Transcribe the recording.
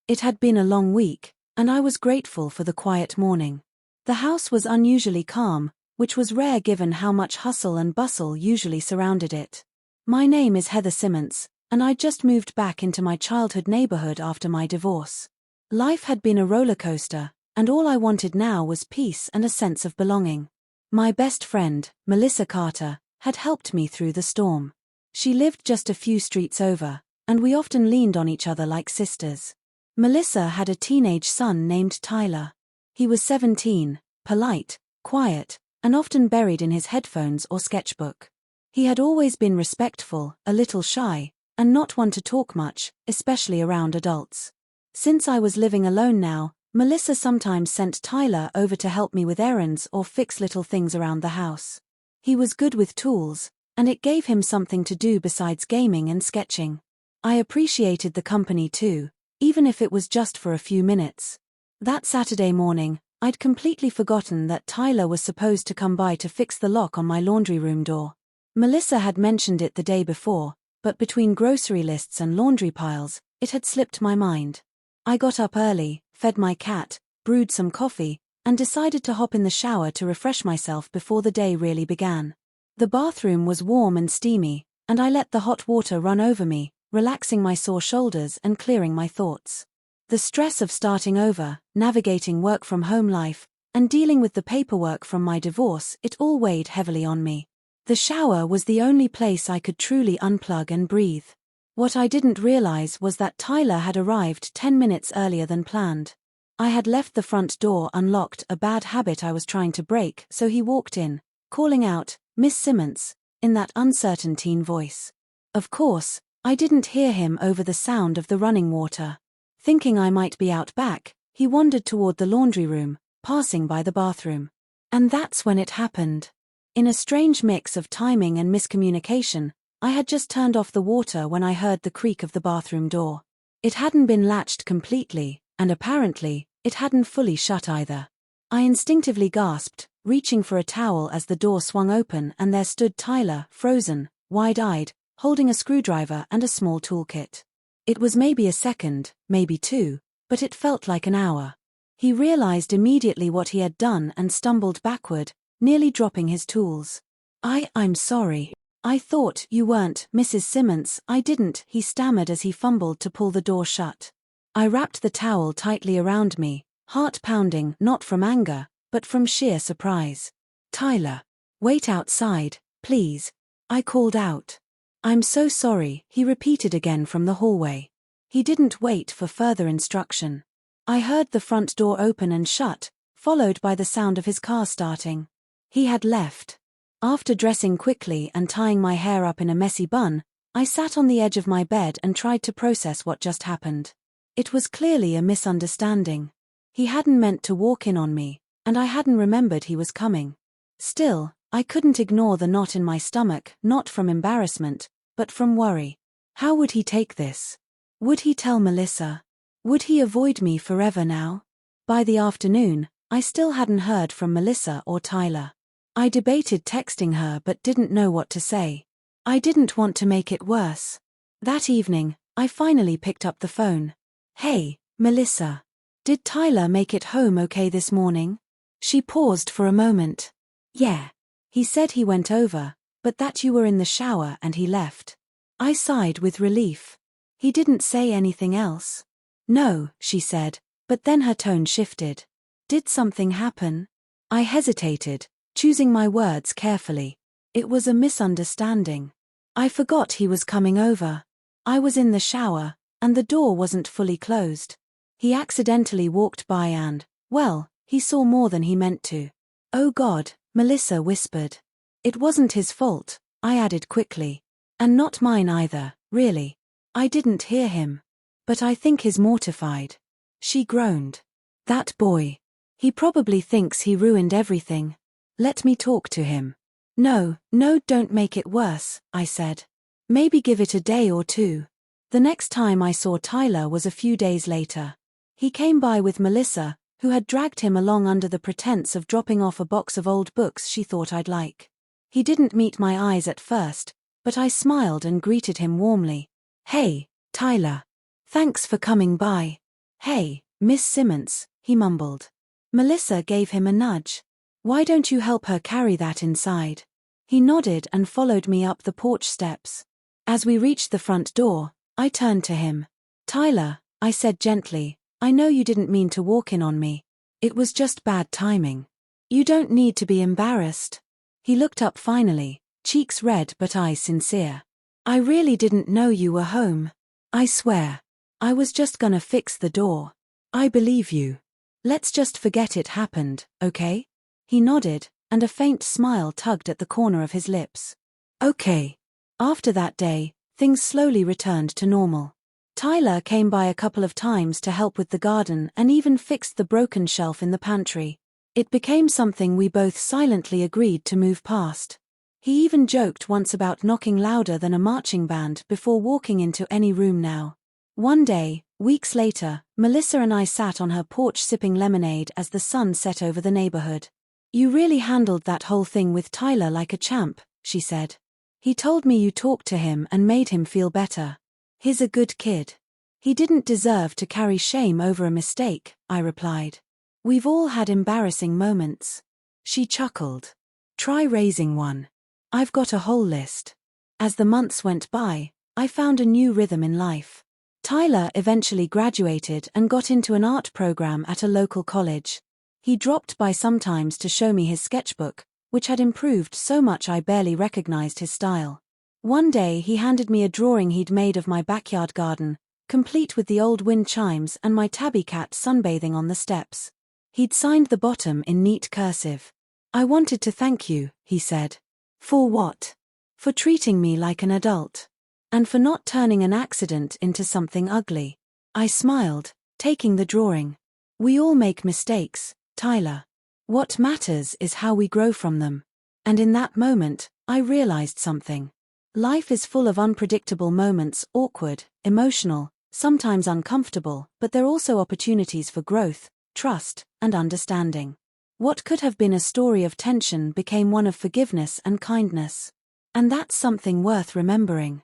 It had been a long week, and I was grateful for the quiet morning. The house was unusually calm, which was rare given how much hustle and bustle usually surrounded it. My name is Heather Simmons, and I'd just moved back into my childhood neighborhood after my divorce. Life had been a roller coaster, and all I wanted now was peace and a sense of belonging. My best friend, Melissa Carter, had helped me through the storm. She lived just a few streets over, and we often leaned on each other like sisters. Melissa had a teenage son named Tyler. He was 17, polite, quiet, and often buried in his headphones or sketchbook. He had always been respectful, a little shy, and not one to talk much, especially around adults. Since I was living alone now, Melissa sometimes sent Tyler over to help me with errands or fix little things around the house. He was good with tools, and it gave him something to do besides gaming and sketching. I appreciated the company too, even if it was just for a few minutes. That Saturday morning, I'd completely forgotten that Tyler was supposed to come by to fix the lock on my laundry room door. Melissa had mentioned it the day before, but between grocery lists and laundry piles, it had slipped my mind. I got up early, fed my cat, brewed some coffee, and decided to hop in the shower to refresh myself before the day really began. The bathroom was warm and steamy, and I let the hot water run over me, relaxing my sore shoulders and clearing my thoughts. The stress of starting over, navigating work-from-home life, and dealing with the paperwork from my divorce, it all weighed heavily on me. The shower was the only place I could truly unplug and breathe. What I didn't realize was that Tyler had arrived 10 minutes earlier than planned. I had left the front door unlocked, a bad habit I was trying to break, so he walked in, calling out, "Miss Simmons," in that uncertain teen voice. Of course, I didn't hear him over the sound of the running water. Thinking I might be out back, he wandered toward the laundry room, passing by the bathroom. And that's when it happened. In a strange mix of timing and miscommunication, I had just turned off the water when I heard the creak of the bathroom door. It hadn't been latched completely, and apparently, it hadn't fully shut either. I instinctively gasped, reaching for a towel as the door swung open, and there stood Tyler, frozen, wide-eyed, holding a screwdriver and a small toolkit. It was maybe a second, maybe two, but it felt like an hour. He realized immediately what he had done and stumbled backward, nearly dropping his tools. I'm sorry. I thought you weren't Mrs. Simmons. I didn't," he stammered as he fumbled to pull the door shut. I wrapped the towel tightly around me, heart pounding not from anger, but from sheer surprise. "Tyler, wait outside, please," I called out. "I'm so sorry," he repeated again from the hallway. He didn't wait for further instruction. I heard the front door open and shut, followed by the sound of his car starting. He had left. After dressing quickly and tying my hair up in a messy bun, I sat on the edge of my bed and tried to process what just happened. It was clearly a misunderstanding. He hadn't meant to walk in on me, and I hadn't remembered he was coming. Still, I couldn't ignore the knot in my stomach, not from embarrassment, but from worry. How would he take this? Would he tell Melissa? Would he avoid me forever now? By the afternoon, I still hadn't heard from Melissa or Tyler. I debated texting her but didn't know what to say. I didn't want to make it worse. That evening, I finally picked up the phone. "Hey, Melissa. Did Tyler make it home okay this morning?" She paused for a moment. "Yeah. He said he went over, but that you were in the shower and he left." I sighed with relief. "He didn't say anything else?" "No," she said, but then her tone shifted. "Did something happen?" I hesitated, choosing my words carefully. It was a misunderstanding. I forgot he was coming over. I was in the shower, and the door wasn't fully closed. He accidentally walked by and, well, he saw more than he meant to. "Oh God," Melissa whispered. "It wasn't his fault," I added quickly. "And not mine either, really. I didn't hear him. But I think he's mortified." She groaned. "That boy. He probably thinks he ruined everything. Let me talk to him." No, don't make it worse," I said. "Maybe give it a day or two." The next time I saw Tyler was a few days later. He came by with Melissa, who had dragged him along under the pretense of dropping off a box of old books she thought I'd like. He didn't meet my eyes at first, but I smiled and greeted him warmly. "Hey, Tyler. Thanks for coming by." "Hey, Miss Simmons," he mumbled. Melissa gave him a nudge. "Why don't you help her carry that inside?" He nodded and followed me up the porch steps. As we reached the front door, I turned to him. "Tyler," I said gently, "I know you didn't mean to walk in on me. It was just bad timing. You don't need to be embarrassed." He looked up finally, cheeks red but eyes sincere. "I really didn't know you were home. I swear. I was just gonna fix the door. I believe you. Let's just forget it happened, okay?" He nodded, and a faint smile tugged at the corner of his lips. "Okay." After that day, things slowly returned to normal. Tyler came by a couple of times to help with the garden and even fixed the broken shelf in the pantry. It became something we both silently agreed to move past. He even joked once about knocking louder than a marching band before walking into any room now. One day, weeks later, Melissa and I sat on her porch sipping lemonade as the sun set over the neighborhood. "You really handled that whole thing with Tyler like a champ," she said. "He told me you talked to him and made him feel better. He's a good kid. He didn't deserve to carry shame over a mistake," I replied. "We've all had embarrassing moments." She chuckled. "Try raising one. I've got a whole list." As the months went by, I found a new rhythm in life. Tyler eventually graduated and got into an art program at a local college. He dropped by sometimes to show me his sketchbook, which had improved so much I barely recognized his style. One day he handed me a drawing he'd made of my backyard garden, complete with the old wind chimes and my tabby cat sunbathing on the steps. He'd signed the bottom in neat cursive. "I wanted to thank you," he said. "For what?" "For treating me like an adult. And for not turning an accident into something ugly." I smiled, taking the drawing. "We all make mistakes, Tyler. What matters is how we grow from them." And in that moment, I realized something. Life is full of unpredictable moments, awkward, emotional, sometimes uncomfortable, but they're also opportunities for growth, trust, and understanding. What could have been a story of tension became one of forgiveness and kindness. And that's something worth remembering.